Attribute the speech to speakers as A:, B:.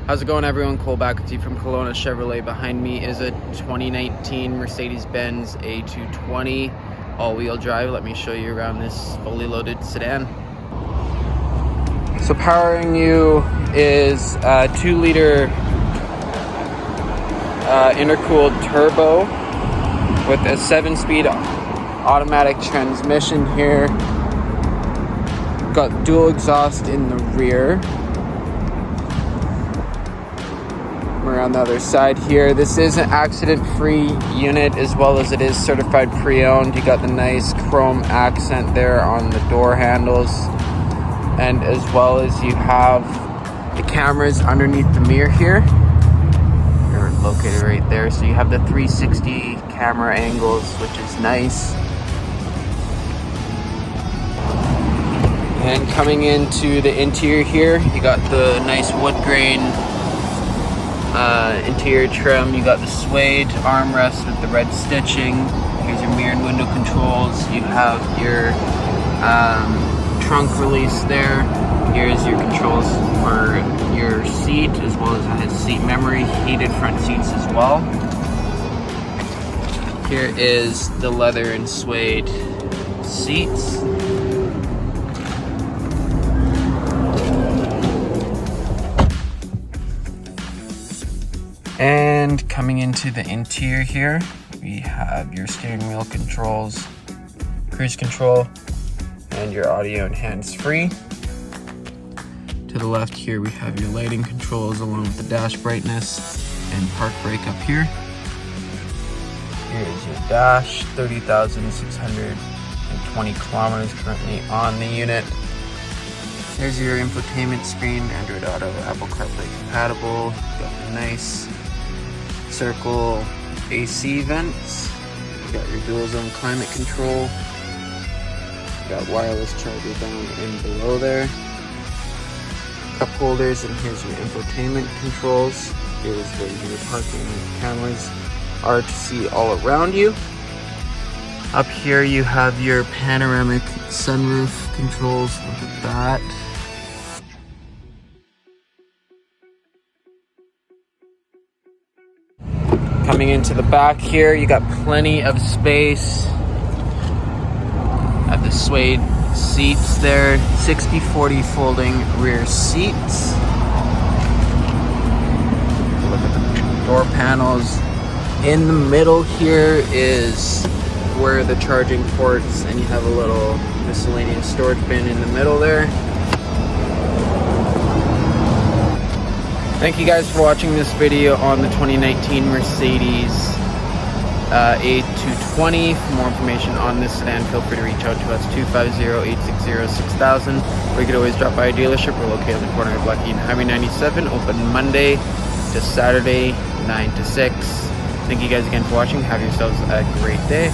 A: How's it going, everyone? Cole back with you from Kelowna Chevrolet. Behind me is a 2019 Mercedes-Benz A220 all-wheel drive. Let me show you around this fully loaded sedan. So powering you is a 2-liter intercooled turbo with a 7-speed automatic transmission here. Got dual exhaust in the rear. Around the other side here, this is an accident-free unit as well as it is certified pre-owned. You got the nice chrome accent there on the door handles, and as well as you have the cameras underneath the mirror here. They're located right there, so you have the 360 camera angles, which is nice. And coming into the interior here, you got the nice wood grain interior trim. You got the suede armrest with the red stitching. Here's your mirror and window controls. You have your trunk release there. Here's your controls for your seat, as well as it has seat memory, heated front seats as well. Here is the leather and suede seats. And coming into the interior here, we have your steering wheel controls, cruise control, and your audio and hands-free. To the left here, we have your lighting controls along with the dash brightness and park brake up here. Here is your dash, 30,620 kilometers currently on the unit. There's your infotainment screen, Android Auto, Apple CarPlay compatible. Got the nice circle AC vents. You got your dual zone climate control. You got wireless charger down and below there. Cup holders, and here's your infotainment controls. Here's where your parking cameras are to see all around you. Up here you have your panoramic sunroof controls. Look at that. Coming into the back here, you got plenty of space. At the suede seats there, 60/40 folding rear seats. Look at the door panels. In the middle here is where the charging ports, and you have a little miscellaneous storage bin in the middle there. Thank you guys for watching this video on the 2019 Mercedes A220. For more information on this sedan, feel free to reach out to us, 250-860-6000. Or you could always drop by a dealership. We're located on the corner of Lucky and Highway 97, open Monday to Saturday, 9 to 6. Thank you guys again for watching. Have yourselves a great day.